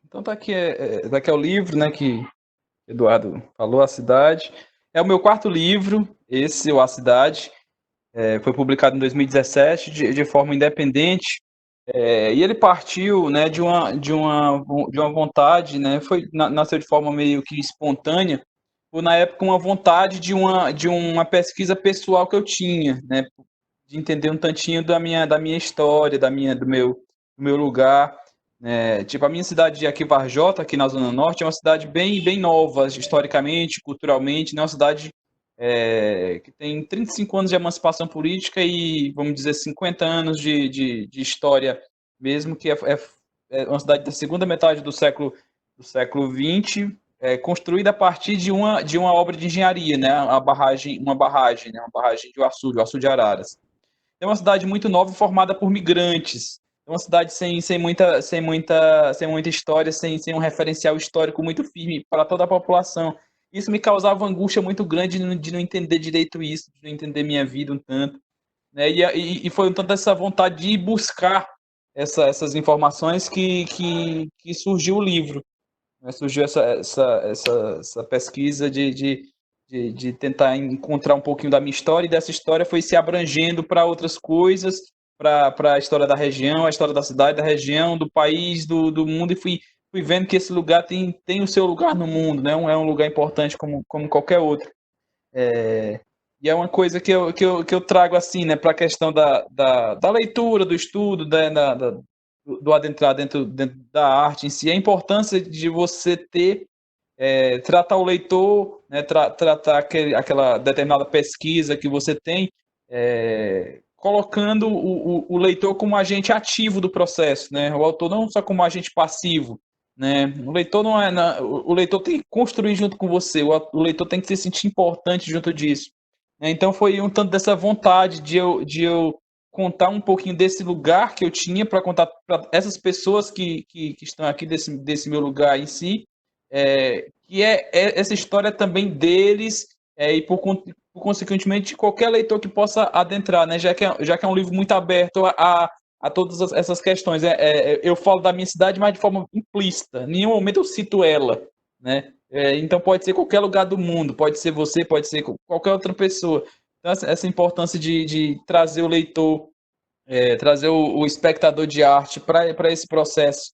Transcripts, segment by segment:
Então tá aqui, daqui é o livro, né, que Eduardo falou, A Cidade. É o meu quarto livro, esse, o A Cidade. Foi publicado em 2017 de forma independente. E ele partiu, né, de uma vontade, né, nasceu de forma meio que espontânea, por na época uma vontade de uma pesquisa pessoal que eu tinha, né, de entender um tantinho da minha história, do meu lugar. Tipo, a minha cidade de aqui, Varjota, aqui na Zona Norte, é uma cidade bem, bem nova, historicamente, culturalmente, né? Uma cidade que tem 35 anos de emancipação política e, vamos dizer, 50 anos de história mesmo, que é uma cidade da segunda metade do século XX, construída a partir de uma obra de engenharia, né? Uma barragem, né? Uma barragem de o Açu de Araras. É uma cidade muito nova e formada por migrantes. É uma cidade sem muita história, sem um referencial histórico muito firme para toda a população. Isso me causava angústia muito grande de não entender direito isso, de não entender minha vida um tanto, né? E foi um tanto essa vontade de ir buscar essas informações que surgiu o livro, né? Surgiu essa pesquisa de tentar encontrar um pouquinho da minha história, e dessa história foi se abrangendo para outras coisas, para a história da região, a história da cidade, da região, do país, do mundo, e fui vendo que esse lugar tem o seu lugar no mundo, né? É um lugar importante como qualquer outro. E é uma coisa que eu trago assim, né, para a questão da leitura, do estudo, do adentrar dentro da arte em si, a importância de você tratar o leitor, né, tratar aquela determinada pesquisa que você tem, colocando o leitor como agente ativo do processo, né, o autor não só como agente passivo, né, o leitor tem que construir junto com você, o leitor tem que se sentir importante junto disso, né. Então foi um tanto dessa vontade de eu contar um pouquinho desse lugar que eu tinha para contar para essas pessoas que estão aqui desse meu lugar em si, que é essa história também deles, e consequentemente de qualquer leitor que possa adentrar, né? Já que é um livro muito aberto a todas essas questões. Eu falo da minha cidade, mas de forma implícita. Em nenhum momento eu cito ela, né? Então pode ser qualquer lugar do mundo, pode ser você, pode ser qualquer outra pessoa. Então essa importância de trazer o leitor, trazer o espectador de arte para esse processo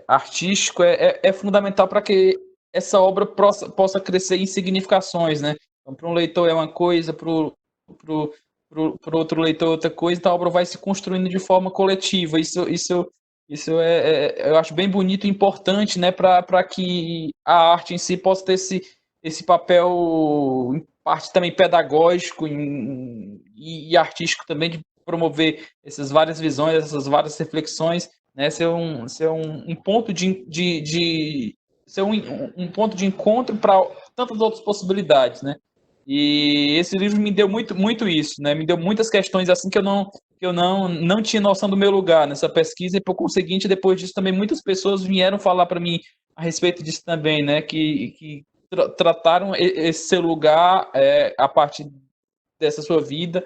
artístico é fundamental para que essa obra possa crescer em significações, né? Então, para um leitor é uma coisa, para o outro leitor é outra coisa, então a obra vai se construindo de forma coletiva. Isso eu acho bem bonito e importante, né? Para que a arte em si possa ter esse papel, em parte também pedagógico e artístico também, de promover essas várias visões, essas várias reflexões, né? Ser um ponto ser um ponto de encontro para tantas outras possibilidades, né? E esse livro me deu muito, muito isso, né? Me deu muitas questões assim que eu não tinha noção do meu lugar nessa pesquisa, e por conseguinte, depois disso também muitas pessoas vieram falar para mim a respeito disso também, né? Que trataram esse seu lugar, a partir dessa sua vida,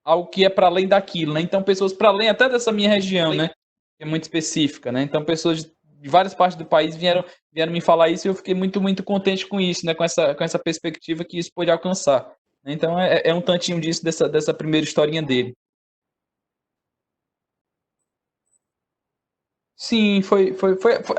algo que é para além daquilo, né? Então, pessoas para além até dessa minha região, né? Que é muito específica, né? Então, pessoas de várias partes do país vieram me falar isso, e eu fiquei muito, muito contente com isso, né? Com essa perspectiva que isso pode alcançar. Então, é um tantinho disso, dessa primeira historinha dele. Sim,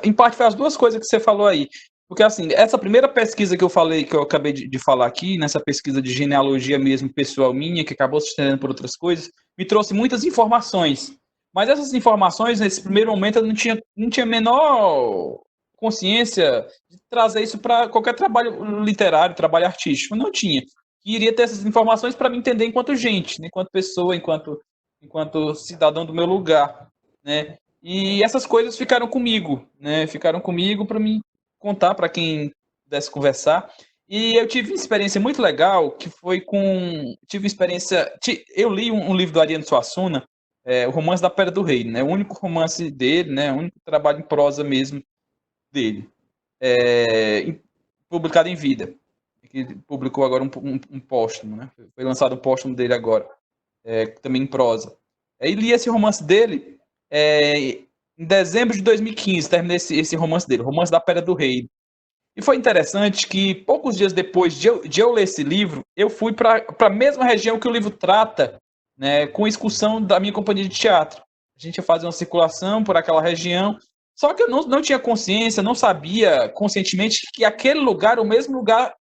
em parte foi as duas coisas que você falou aí. Porque, assim, essa primeira pesquisa que eu falei, que eu acabei de falar aqui, nessa pesquisa de genealogia mesmo, pessoal minha, que acabou se estendendo por outras coisas, me trouxe muitas informações. Mas essas informações, nesse primeiro momento, eu não tinha a menor consciência de trazer isso para qualquer trabalho literário, trabalho artístico. Não tinha. Queria ter essas informações para me entender enquanto gente, né, enquanto pessoa, enquanto cidadão do meu lugar, né? E essas coisas ficaram comigo, né? Ficaram comigo para me contar para quem pudesse conversar. E eu tive uma experiência muito legal, que foi com. Tive uma experiência. Eu li um livro do Ariano Suassuna, O Romance da Pedra do Rei, né? O único romance dele, né? O único trabalho em prosa mesmo dele. Publicado em vida. Que publicou agora um póstumo, né? Foi lançado um póstumo dele agora, também em prosa. Aí li esse romance dele em dezembro de 2015, terminei esse romance dele, Romance da Pedra do Rei. E foi interessante que poucos dias depois de eu ler esse livro, eu fui para a mesma região que o livro trata, né, com excursão da minha companhia de teatro. A gente ia fazer uma circulação por aquela região, só que eu não tinha consciência, não sabia conscientemente que aquele lugar era o mesmo lugar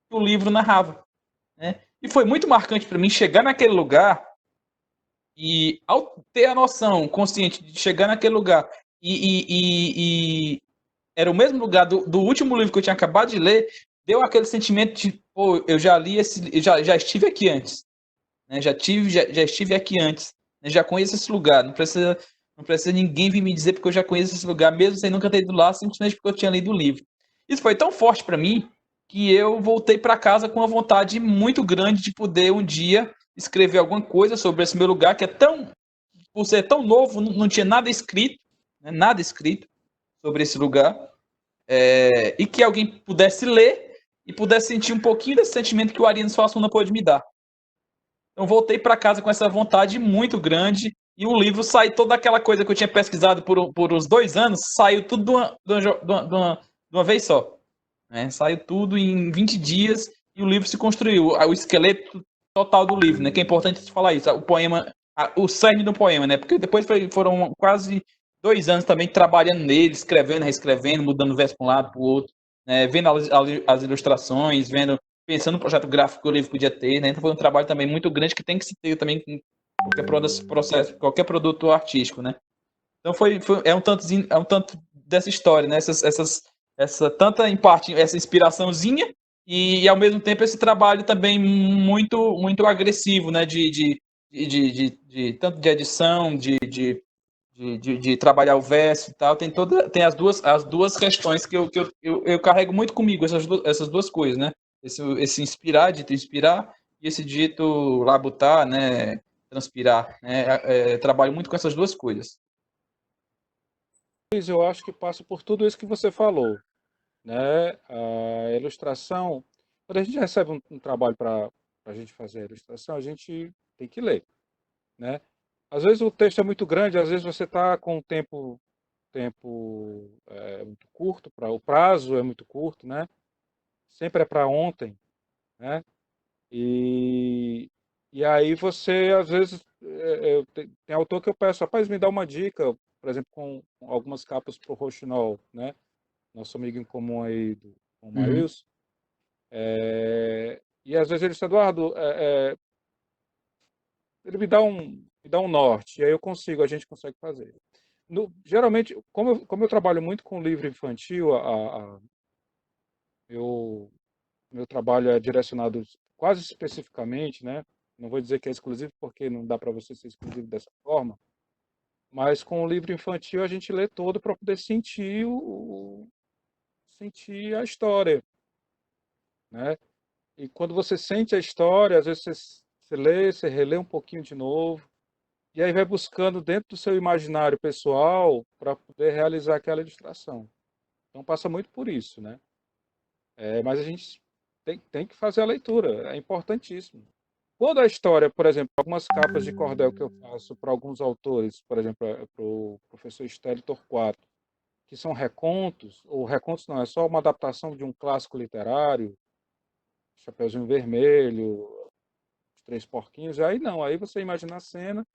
que o livro narrava. Né? E foi muito marcante para mim chegar naquele lugar e, ao ter a noção consciente de chegar naquele lugar e era o mesmo lugar do último livro que eu tinha acabado de ler, deu aquele sentimento de, pô, eu já li esse, já estive aqui antes, né? Já estive aqui antes, né? Já conheço esse lugar, não precisa ninguém vir me dizer porque eu já conheço esse lugar, mesmo sem nunca ter ido lá, simplesmente porque eu tinha lido o livro. Isso foi tão forte para mim que eu voltei para casa com uma vontade muito grande de poder um dia escrever alguma coisa sobre esse meu lugar que é tão, por ser tão novo, não tinha nada escrito, né? Nada escrito sobre esse lugar e que alguém pudesse ler e pudesse sentir um pouquinho desse sentimento que o Ariano Suassuna pôde me dar. Então voltei para casa com essa vontade muito grande e o livro saiu toda aquela coisa que eu tinha pesquisado por uns 2 anos, saiu tudo de uma vez só. Né? Saiu tudo em 20 dios e o livro se construiu. O esqueleto total do livro, né? Que é importante falar isso. O poema, o cerne do poema, né? Porque depois foram quase 2 anos também trabalhando nele, escrevendo, reescrevendo, mudando verso para um lado, para o outro, né? Vendo as ilustrações, pensando no projeto gráfico que o livro podia ter, né? Então foi um trabalho também muito grande que tem que se ter também com qualquer produto artístico, né? Então é um tanto dessa história, né? Essa tanta em parte essa inspiraçãozinha e ao mesmo tempo esse trabalho também muito agressivo, né? Tanto de edição, de trabalhar o verso e tal, tem as duas questões que eu carrego muito comigo, essas duas coisas, né? Esse inspirar, dito inspirar, e esse dito labutar, né? Transpirar, né? Trabalho muito com essas duas coisas. Luiz, eu acho que passa por tudo isso que você falou, né? A ilustração, quando a gente recebe um trabalho para a gente fazer a ilustração, a gente tem que ler, né? Às vezes o texto é muito grande, às vezes você está com tempo muito curto, o prazo é muito curto, né? Sempre é para ontem, né? E, e aí você, às vezes, tem autor que eu peço, rapaz, me dá uma dica, por exemplo, com algumas capas para o Roxinol, né? Nosso amigo em comum aí, com o Uhum. Maílson. E às vezes ele diz, Eduardo, ele me dá um norte, e aí a gente consegue fazer. Geralmente, como eu trabalho muito com livro infantil, eu, meu trabalho é direcionado quase especificamente, né? Não vou dizer que é exclusivo, porque não dá para você ser exclusivo dessa forma, mas com o livro infantil a gente lê todo para poder sentir a história, né? E quando você sente a história, às vezes você lê, você relê um pouquinho de novo, e aí vai buscando dentro do seu imaginário pessoal para poder realizar aquela ilustração. Então passa muito por isso, né? Mas a gente tem que fazer a leitura, é importantíssimo. Quando a história, por exemplo, algumas capas de cordel que eu faço para alguns autores, por exemplo, para o professor Estélio Torquato, que são recontos, ou recontos não, é só uma adaptação de um clássico literário, Chapeuzinho Vermelho, Os Três Porquinhos, aí não, aí você imagina a cena,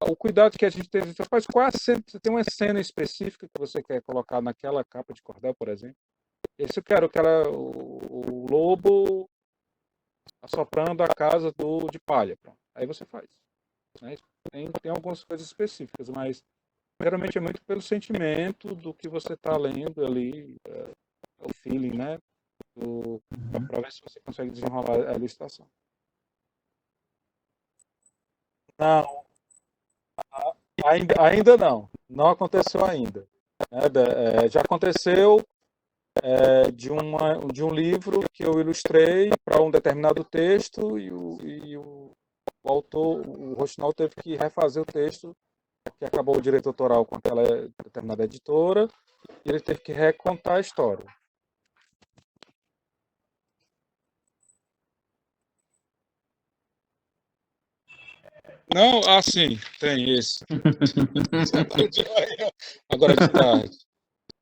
o cuidado que a gente tem, você faz qual a cena, você tem uma cena específica que você quer colocar naquela capa de cordel, por exemplo. Esse eu quero que era o lobo assoprando a casa de palha. Pronto. Aí você faz. Né? Tem algumas coisas específicas, mas geralmente é muito pelo sentimento do que você está lendo ali, o feeling, né? Para ver se você consegue desenrolar a ilustração. Não, ainda não. Não aconteceu ainda. Já aconteceu de um livro que eu ilustrei para um determinado texto o autor, o Rochinol, teve que refazer o texto, que acabou o direito autoral com aquela determinada editora, e ele teve que recontar a história. Não, sim, tem esse. Agora de tarde.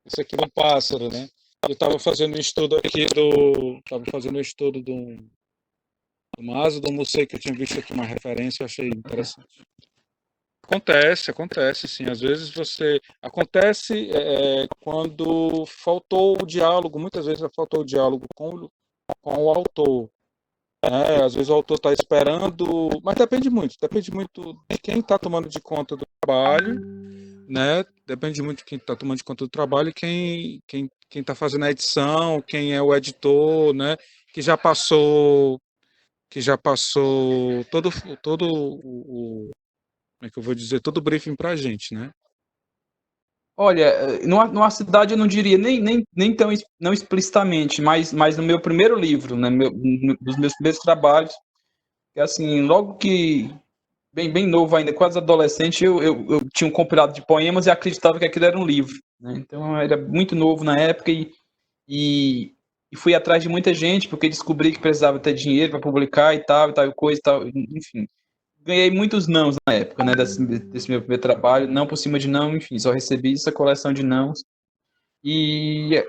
Isso aqui é um pássaro, né? Eu estava fazendo um estudo aqui Estava fazendo um estudo do asa do morcego que eu tinha visto aqui uma referência, eu achei interessante. Acontece, sim. Às vezes acontece quando faltou o diálogo, muitas vezes faltou o diálogo com o autor. Às vezes o autor está esperando, mas depende muito de quem está tomando de conta do trabalho, né? Depende muito de quem está tomando de conta do trabalho e quem está fazendo a edição, quem é o editor, né? Que já passou, que já passou todo como é que eu vou dizer, todo o briefing para a gente, né? Olha, numa cidade eu não diria nem tão não explicitamente, mas no meu primeiro livro, né, dos meus primeiros trabalhos, que assim, logo que bem novo ainda, quase adolescente, eu tinha um compilado de poemas e acreditava que aquilo era um livro, né? Então eu era muito novo na época e, e fui atrás de muita gente porque descobri que precisava ter dinheiro para publicar e tal coisa e tal, enfim. Ganhei muitos nãos na época, né, desse meu primeiro trabalho, não por cima de não, enfim, só recebi essa coleção de nãos. E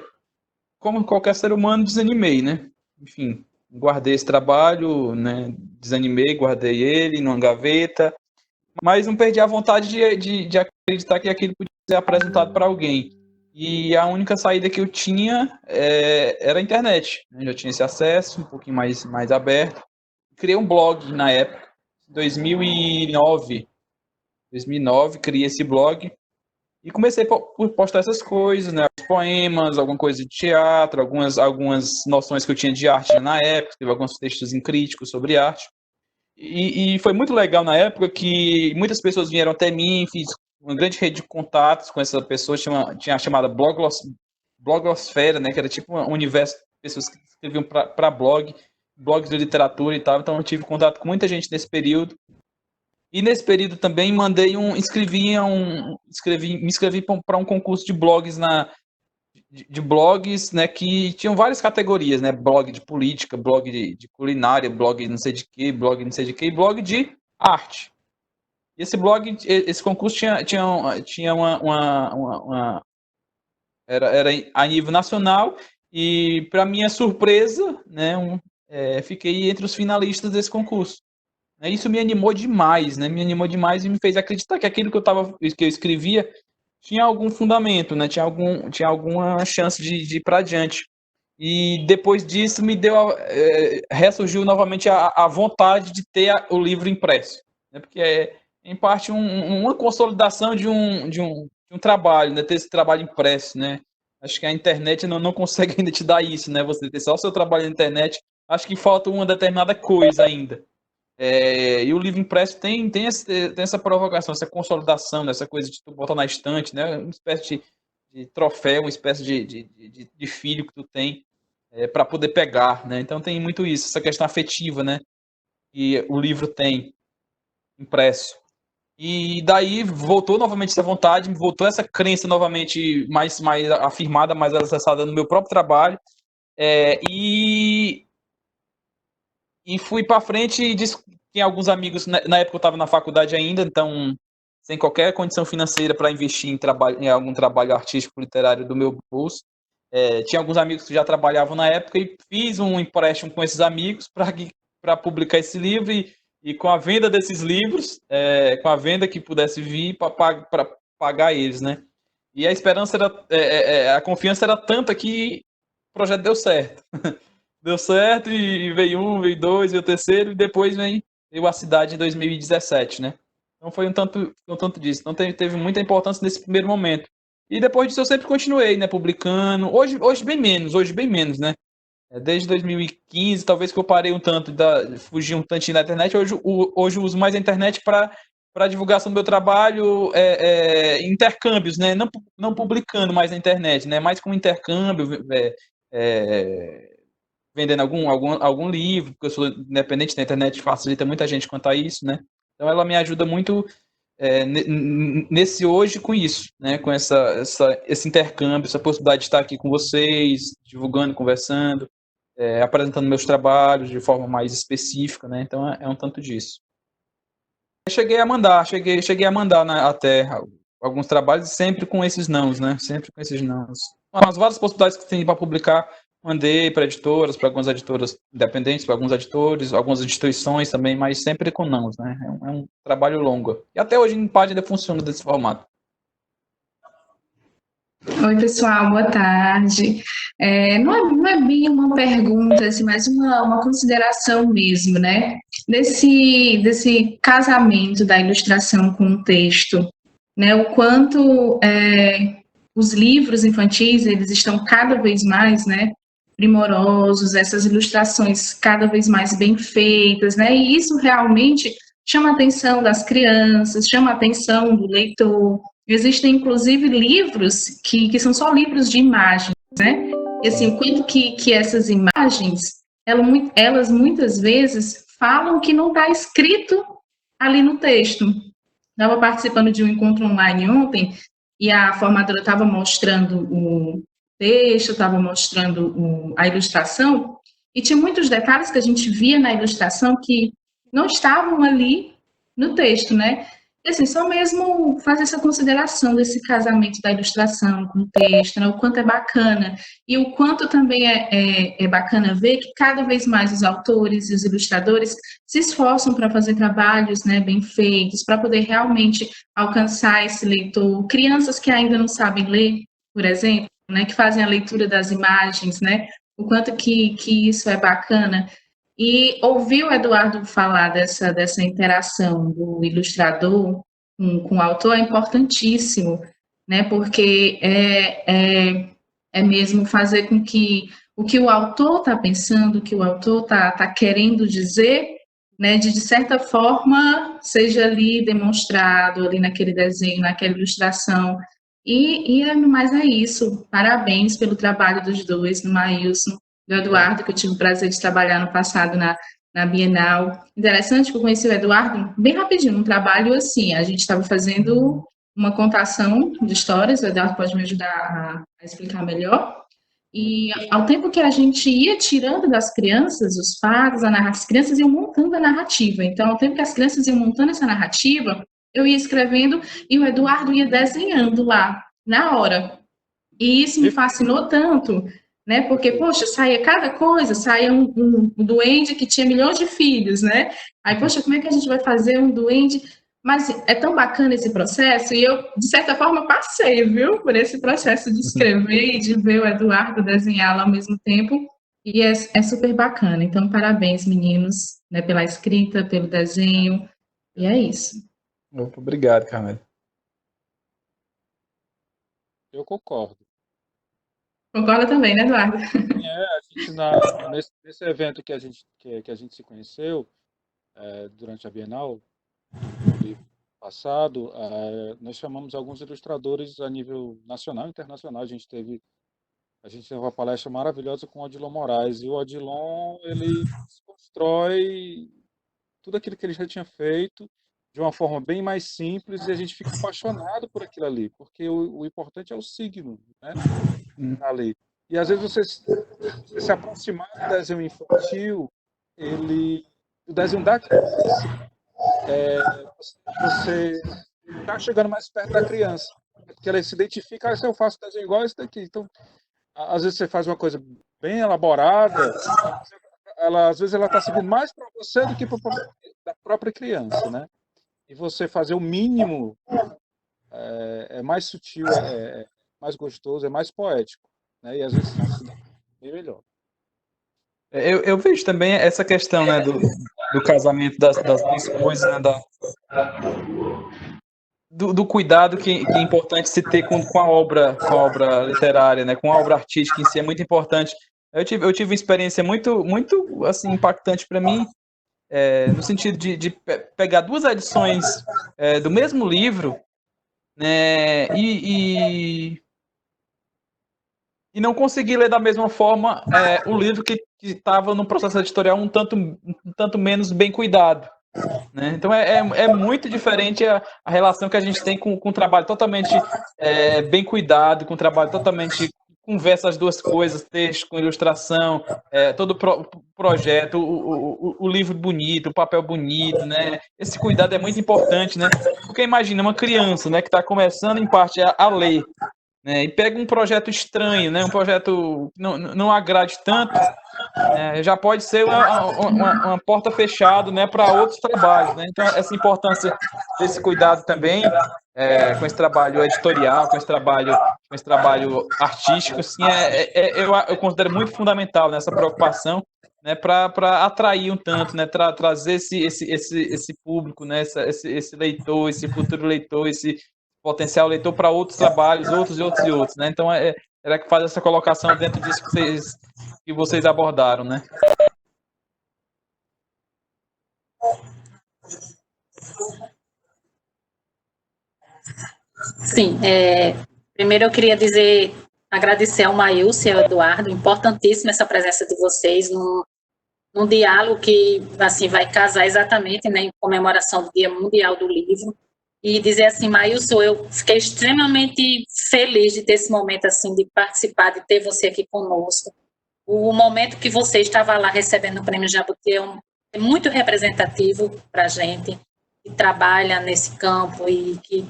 como qualquer ser humano, desanimei, né? Enfim, guardei esse trabalho, né? Desanimei, guardei ele numa gaveta, mas não perdi a vontade de acreditar que aquilo podia ser apresentado para alguém. E a única saída que eu tinha era a internet. Eu já tinha esse acesso, um pouquinho mais aberto. Criei um blog na época, 2009. 2009, criei esse blog e comecei por postar essas coisas, né? Os poemas, alguma coisa de teatro, algumas noções que eu tinha de arte na época, teve alguns textos críticos sobre arte. E foi muito legal na época que muitas pessoas vieram até mim, fiz uma grande rede de contatos com essa pessoa, tinha a chamada blogosfera, né? Que era tipo um universo de pessoas que escreviam para blogs de literatura e tal. Então eu tive contato com muita gente nesse período. E nesse período também me inscrevi para um concurso de blogs de blogs, né, que tinham várias categorias, né, blog de política, blog de culinária, blog não sei de que, blog não sei de que, e blog de arte. E esse concurso tinha era a nível nacional e para minha surpresa, né, fiquei entre os finalistas desse concurso. Isso me animou demais, né? Me animou demais e me fez acreditar que aquilo que eu escrevia tinha algum fundamento, né? Tinha alguma chance de ir para adiante. E depois disso ressurgiu novamente a vontade de ter o livro impresso, né? Porque é em parte uma consolidação de um trabalho, né? Ter esse trabalho impresso, né? Acho que a internet não consegue ainda te dar isso, né? Você ter só o seu trabalho na internet, acho que falta uma determinada coisa ainda. E o livro impresso tem essa provocação, essa consolidação, essa coisa de tu botar na estante, né? Uma espécie de troféu, uma espécie de filho que tu tem para poder pegar, né? Então tem muito isso, essa questão afetiva, né? Que o livro tem impresso. E daí voltou novamente essa vontade, voltou essa crença novamente mais afirmada, mais acessada no meu próprio trabalho. É, e E fui para frente e tinha alguns amigos, na época eu estava na faculdade ainda, então sem qualquer condição financeira para investir em algum trabalho artístico literário do meu bolso. Tinha alguns amigos que já trabalhavam na época e fiz um empréstimo com esses amigos para publicar esse livro e com a venda desses livros, com a venda que pudesse vir para pagar eles, né? E a esperança a confiança era tanta que o projeto deu certo. Deu certo e veio um, veio dois, veio o terceiro e depois veio a cidade em 2017, né? Então foi um tanto disso. Então teve muita importância nesse primeiro momento. E depois disso eu sempre continuei, né, publicando. Hoje bem menos, né? Desde 2015, talvez que eu parei um tanto, fugi um tantinho da internet. Hoje eu uso mais a internet para divulgação do meu trabalho, intercâmbios, né? Não publicando mais na internet, né? Mais como intercâmbio, vendendo algum livro, porque eu sou independente da internet, facilita muita gente quanto a isso, né? Então ela me ajuda muito nesse hoje com isso, né? Com esse intercâmbio, essa possibilidade de estar aqui com vocês, divulgando, conversando, apresentando meus trabalhos de forma mais específica, né? Então é um tanto disso. cheguei a mandar até alguns trabalhos, sempre com esses nãos, né? Sempre com esses nãos. As várias possibilidades que tem para publicar, mandei para editoras, para algumas editoras independentes, para alguns editores, algumas instituições também, mas sempre com nãos, né? É um trabalho longo. E até hoje em página ainda funciona desse formato. Oi, pessoal, boa tarde. Não é bem uma pergunta, assim, mas uma consideração mesmo, né? Desse casamento da ilustração com o texto, né? O quanto os livros infantis, eles estão cada vez mais, né, primorosos, essas ilustrações cada vez mais bem feitas, né? E isso realmente chama a atenção das crianças, chama a atenção do leitor. Existem, inclusive, livros que são só livros de imagens, né? E, assim, o quanto que essas imagens, elas muitas vezes falam que não está escrito ali no texto. Estava participando de um encontro online ontem e a formadora estava mostrando o texto, estava mostrando a ilustração, e tinha muitos detalhes que a gente via na ilustração que não estavam ali no texto, né? E, assim, só mesmo fazer essa consideração desse casamento da ilustração com o texto, né? O quanto é bacana, e o quanto também é bacana ver que cada vez mais os autores e os ilustradores se esforçam para fazer trabalhos, né, bem feitos, para poder realmente alcançar esse leitor. Crianças que ainda não sabem ler, por exemplo, né, que fazem a leitura das imagens, né? O quanto que isso é bacana. E ouvir o Eduardo falar dessa interação do ilustrador com o autor é importantíssimo, né? Porque é mesmo fazer com que o que o autor está pensando, o que o autor está querendo dizer, né, de certa forma, seja ali demonstrado ali naquele desenho, naquela ilustração. Mas é isso. Parabéns pelo trabalho dos dois, do Maílson, do Eduardo, que eu tive o prazer de trabalhar no passado na Bienal. Interessante que eu conheci o Eduardo bem rapidinho, um trabalho assim, a gente estava fazendo uma contação de histórias, o Eduardo pode me ajudar a explicar melhor, e ao tempo que a gente ia tirando das crianças os fatos, as crianças iam montando a narrativa, então ao tempo que as crianças iam montando essa narrativa, eu ia escrevendo e o Eduardo ia desenhando lá, na hora. E isso me fascinou tanto, né? Porque, poxa, saía cada coisa, saía um duende que tinha milhões de filhos, né? Aí, poxa, como é que a gente vai fazer um duende? Mas é tão bacana esse processo, e eu, de certa forma, passei, viu, por esse processo de escrever e de ver o Eduardo desenhar lá ao mesmo tempo, e é super bacana. Então, parabéns, meninos, né, pela escrita, pelo desenho, e é isso. Obrigado, Carmelo. Eu concordo. Concorda também, né, Eduardo? A gente nesse evento que a gente se conheceu durante a Bienal, no passado, nós chamamos alguns ilustradores a nível nacional e internacional. A gente teve uma palestra maravilhosa com o Odilon Moraes, e o Odilon, ele constrói tudo aquilo que ele já tinha feito de uma forma bem mais simples, e a gente fica apaixonado por aquilo ali, porque o importante é o signo, né? Ali. E às vezes você se aproximar do desenho infantil, o desenho da criança, você está chegando mais perto da criança, porque ela se identifica, se eu faço desenho igual esse daqui. Então, às vezes você faz uma coisa bem elaborada, às vezes ela está servindo mais para você do que para a própria criança, né? E você fazer o mínimo é mais sutil, é mais gostoso, é mais poético, né? E às vezes se dá bem melhor. Eu vejo também essa questão, né, do casamento das duas coisas, né, do cuidado que é importante se ter com a obra literária, né, com a obra artística em si, é muito importante. Eu tive uma experiência muito assim, impactante para mim, no sentido de pegar duas edições do mesmo livro, né, e não conseguir ler da mesma forma o livro que estava no processo editorial um tanto menos bem cuidado, né? Então é muito diferente a relação que a gente tem com um trabalho totalmente bem cuidado, com um trabalho totalmente conversa as duas coisas, texto com ilustração, todo projeto, o livro bonito, o papel bonito, né? Esse cuidado é muito importante, né? Porque imagina uma criança, né, que está começando em parte a ler, né, e pega um projeto estranho, né, um projeto que não agrade tanto, já pode ser uma porta fechada, né, para outros trabalhos, né? Então, essa importância desse cuidado também com esse trabalho editorial, com esse trabalho artístico, assim, eu considero muito fundamental nessa preocupação, né, para atrair um tanto, né, trazer esse público, né, esse leitor, esse futuro leitor, esse potencial leitor para outros trabalhos, outros, né? Então, era que faz essa colocação dentro disso que vocês abordaram, né? Sim, primeiro eu queria agradecer ao Maílson e ao Eduardo, importantíssima essa presença de vocês num diálogo que assim vai casar exatamente, né, em comemoração do Dia Mundial do Livro, e dizer assim, Maílson, eu fiquei extremamente feliz de ter esse momento assim, de participar, de ter você aqui conosco. O momento que você estava lá recebendo o Prêmio Jabuti é muito representativo para a gente, que trabalha nesse campo e que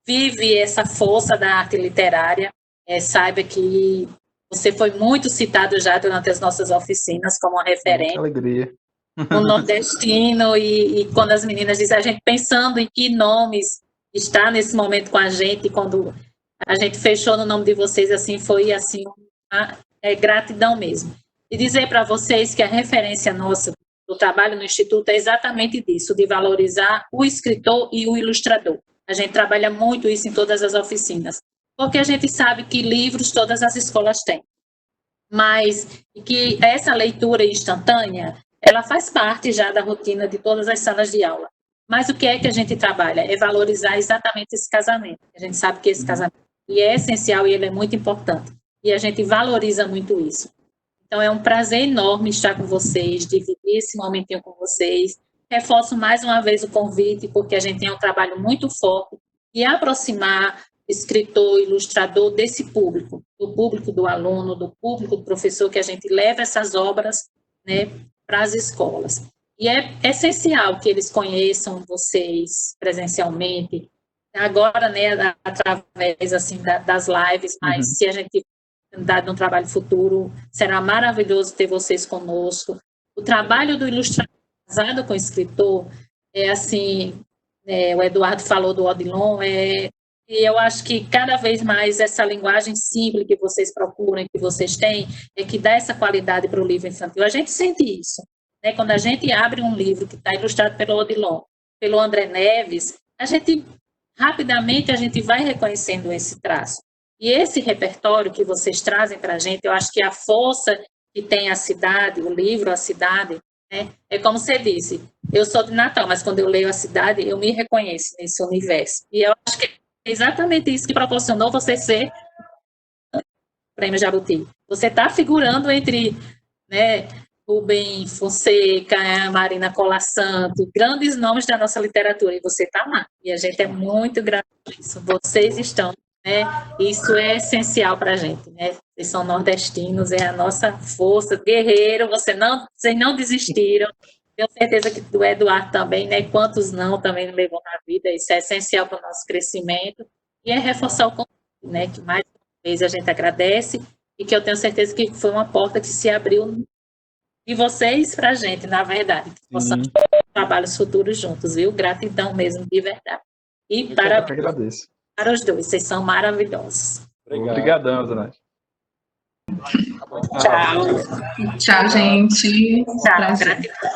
vive essa força da arte literária. Saiba que você foi muito citado já durante as nossas oficinas como uma referência. Que alegria. O nordestino, e quando as meninas dizem, a gente pensando em que nomes está nesse momento com a gente, quando a gente fechou no nome de vocês, assim, foi assim, gratidão mesmo. E dizer para vocês que a referência nossa do trabalho no Instituto é exatamente disso, de valorizar o escritor e o ilustrador. A gente trabalha muito isso em todas as oficinas, porque a gente sabe que livros todas as escolas têm, mas que essa leitura instantânea, ela faz parte já da rotina de todas as salas de aula. Mas o que é que a gente trabalha? É valorizar exatamente esse casamento. A gente sabe que esse casamento é essencial e ele é muito importante. E a gente valoriza muito isso. Então, é um prazer enorme estar com vocês, dividir esse momentinho com vocês. Reforço mais uma vez o convite, porque a gente tem um trabalho muito forte de aproximar escritor, ilustrador desse público, do público do aluno, do público do professor, que a gente leva essas obras, né, para as escolas. E é essencial que eles conheçam vocês presencialmente, agora, né, através assim, das lives, mas se a gente dar um trabalho futuro, será maravilhoso ter vocês conosco. O trabalho do ilustrador casado com o escritor é assim, o Eduardo falou do Odilon, e eu acho que cada vez mais essa linguagem simples que vocês procuram, que vocês têm, é que dá essa qualidade para o livro infantil. A gente sente isso, né? Quando a gente abre um livro que está ilustrado pelo Odilon, pelo André Neves, rapidamente a gente vai reconhecendo esse traço. E esse repertório que vocês trazem para a gente, eu acho que a força que tem a cidade, o livro, a cidade, né? É como você disse, eu sou de Natal, mas quando eu leio a cidade, eu me reconheço nesse universo. E eu acho que é exatamente isso que proporcionou você ser Prêmio Jabuti. Você está figurando entre, né, Rubem Fonseca, Marina Cola Santo, grandes nomes da nossa literatura, e você está lá. E a gente é muito grato por isso. Vocês estão, né? Isso é essencial para a gente, né? Vocês são nordestinos, é a nossa força, guerreiro, vocês não desistiram. Tenho certeza que do Eduardo também, né? Quantos não também levou na vida, isso é essencial para o nosso crescimento, e é reforçar o convite, né? Que mais uma vez a gente agradece, e que eu tenho certeza que foi uma porta que se abriu de vocês para a gente, na verdade, que possamos fazer trabalhos futuros juntos, viu? Gratidão mesmo, de verdade. E parabéns para os dois, vocês são maravilhosos. Obrigadão, Zanete. Tchau. Tchau, gente. Tchau, gratidão.